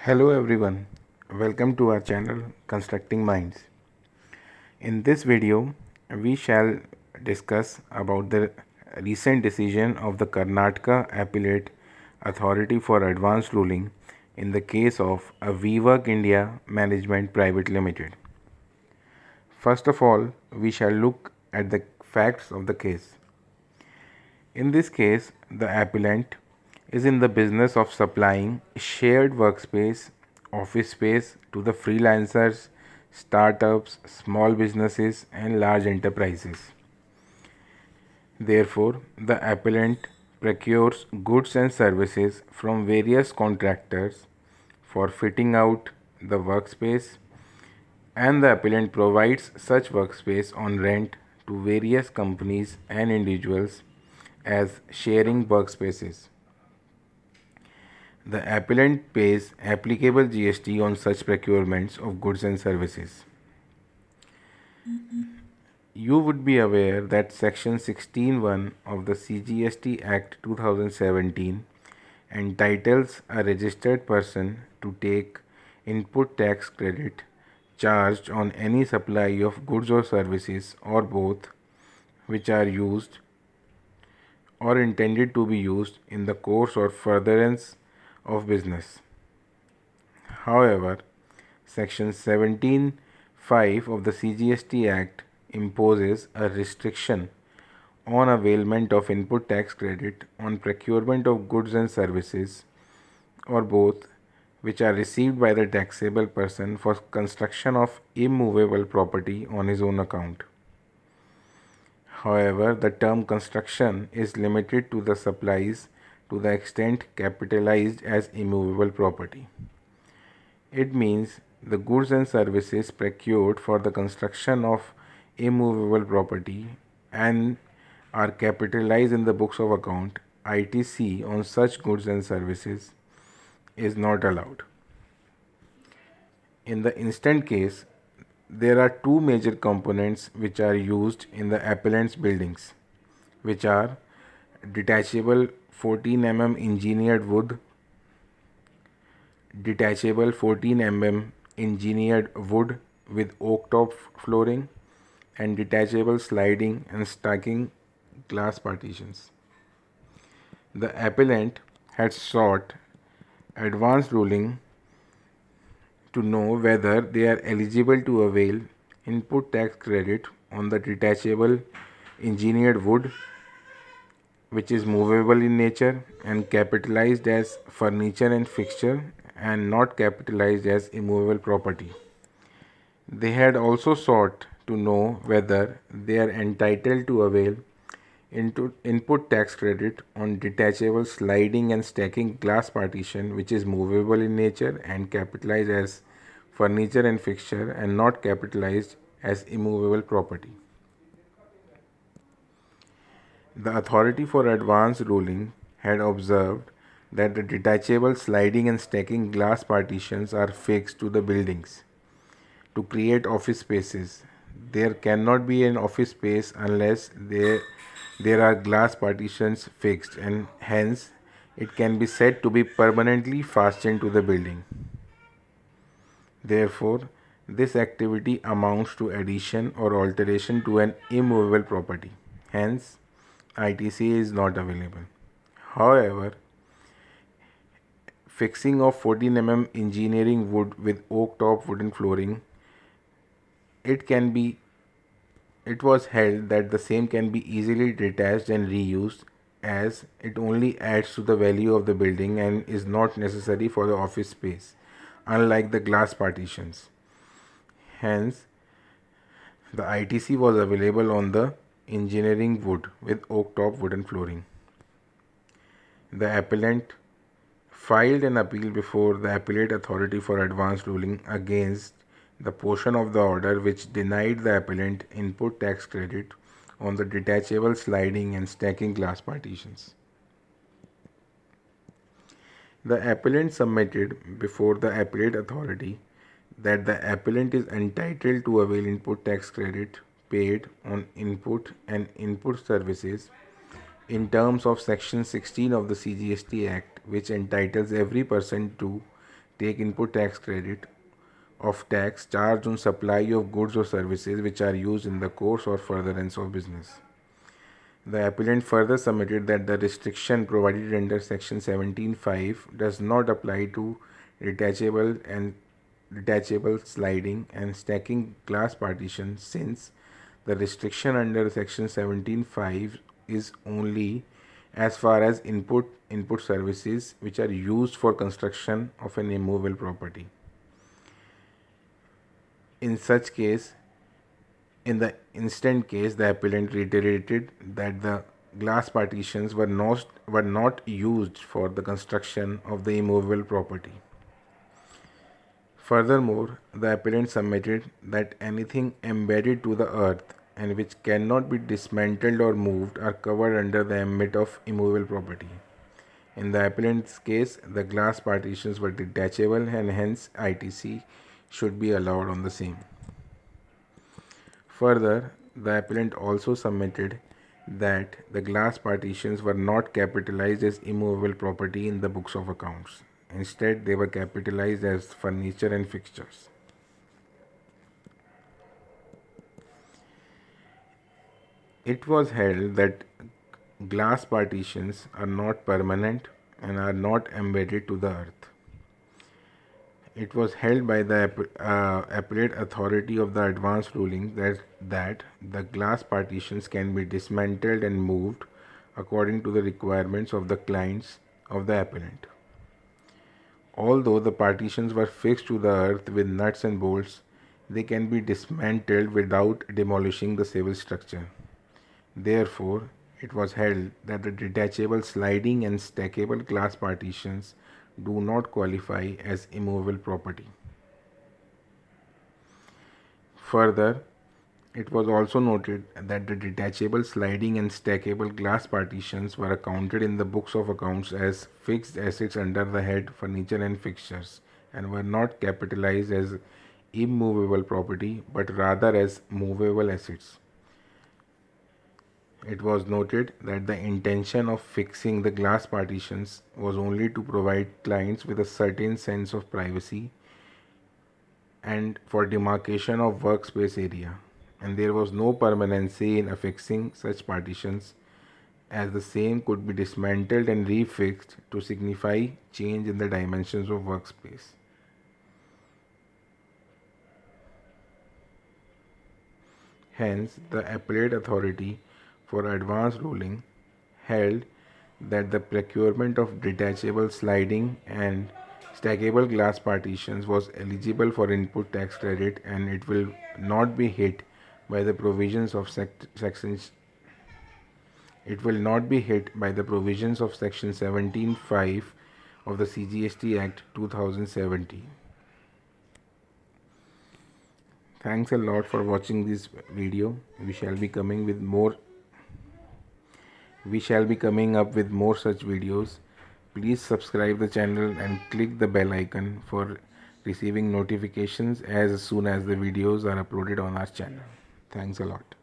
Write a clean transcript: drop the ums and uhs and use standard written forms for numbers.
Hello everyone, welcome to our channel Constructing Minds. In this video, we shall discuss about the recent decision of the Karnataka Appellate Authority for Advanced Ruling in the case of a WeWork India Management Private Limited. First of all, we shall look at the facts of the case. In this case, the appellant is in the business of supplying shared workspace, office space to the freelancers, startups, small businesses, and large enterprises. Therefore, the appellant procures goods and services from various contractors for fitting out the workspace, and the appellant provides such workspace on rent to various companies and individuals as sharing workspaces. The appellant pays applicable GST on such procurements of goods and services. You would be aware that Section 16(1) of the CGST Act 2017 entitles a registered person to take input tax credit charged on any supply of goods or services or both which are used or intended to be used in the course or furtherance of business. However, Section 17(5) of the CGST Act imposes a restriction on availment of input tax credit on procurement of goods and services or both which are received by the taxable person for construction of immovable property on his own account. However, the term construction is limited to the supplies to the extent capitalized as immovable property. It means the goods and services procured for the construction of immovable property and are capitalized in the books of account ITC on such goods and services is not allowed. In the instant case, there are two major components which are used in the appellant's buildings, which are detachable 14 mm engineered wood, detachable 14 mm engineered wood with oak top flooring, and detachable sliding and stacking glass partitions. The appellant had sought advanced ruling to know whether they are eligible to avail input tax credit on the detachable engineered wood which is movable in nature and capitalized as furniture and fixture and not capitalized as immovable property. They had also sought to know whether they are entitled to avail input tax credit on detachable sliding and stacking glass partition which is movable in nature and capitalized as furniture and fixture and not capitalized as immovable property. The authority for advanced ruling had observed that the detachable sliding and stacking glass partitions are fixed to the buildings to create office spaces. There cannot be an office space unless there are glass partitions fixed, and hence it can be said to be permanently fastened to the building. Therefore, this activity amounts to addition or alteration to an immovable property. Hence, ITC is not available. However, fixing of 14 mm engineering wood with oak top wooden flooring, it was held that the same can be easily detached and reused as it only adds to the value of the building and is not necessary for the office space, unlike the glass partitions. Hence, the ITC was available on the engineering wood with oak top wooden flooring. The appellant filed an appeal before the Appellate Authority for Advanced Ruling against the portion of the order which denied the appellant input tax credit on the detachable sliding and stacking glass partitions. The appellant submitted before the Appellate Authority that the appellant is entitled to avail input tax credit paid on input and input services in terms of Section 16 of the CGST Act, which entitles every person to take input tax credit of tax charged on supply of goods or services which are used in the course or furtherance of business. The appellant further submitted that the restriction provided under Section 17(5) does not apply to detachable sliding and stacking glass partitions, since the restriction under Section 17(5) is only as far as input services which are used for construction of an immovable property. In such case, in the instant case, the appellant reiterated that the glass partitions were not used for the construction of the immovable property. Furthermore, the appellant submitted that anything embedded to the earth and which cannot be dismantled or moved are covered under the ambit of immovable property. In the appellant's case, the glass partitions were detachable and hence ITC should be allowed on the same. Further, the appellant also submitted that the glass partitions were not capitalized as immovable property in the books of accounts. Instead, they were capitalized as furniture and fixtures. It was held that glass partitions are not permanent and are not embedded to the earth. It was held by the appellate authority of the advance ruling that the glass partitions can be dismantled and moved according to the requirements of the clients of the appellant. Although the partitions were fixed to the earth with nuts and bolts, they can be dismantled without demolishing the civil structure. Therefore, it was held that the detachable sliding and stackable glass partitions do not qualify as immovable property. Further, it was also noted that the detachable sliding and stackable glass partitions were accounted in the books of accounts as fixed assets under the head furniture and fixtures and were not capitalized as immovable property but rather as movable assets. It was noted that the intention of fixing the glass partitions was only to provide clients with a certain sense of privacy and for demarcation of workspace area, and there was no permanency in affixing such partitions, as the same could be dismantled and refixed to signify change in the dimensions of workspace. Hence, the appellate authority for advance ruling held that the procurement of detachable sliding and stackable glass partitions was eligible for input tax credit and it will not be hit by the provisions of section 17(5) of the CGST Act 2017. Thanks a lot for watching this video. We shall be coming up with more such videos. Please subscribe the channel and click the bell icon for receiving notifications as soon as the videos are uploaded on our channel. Thanks a lot.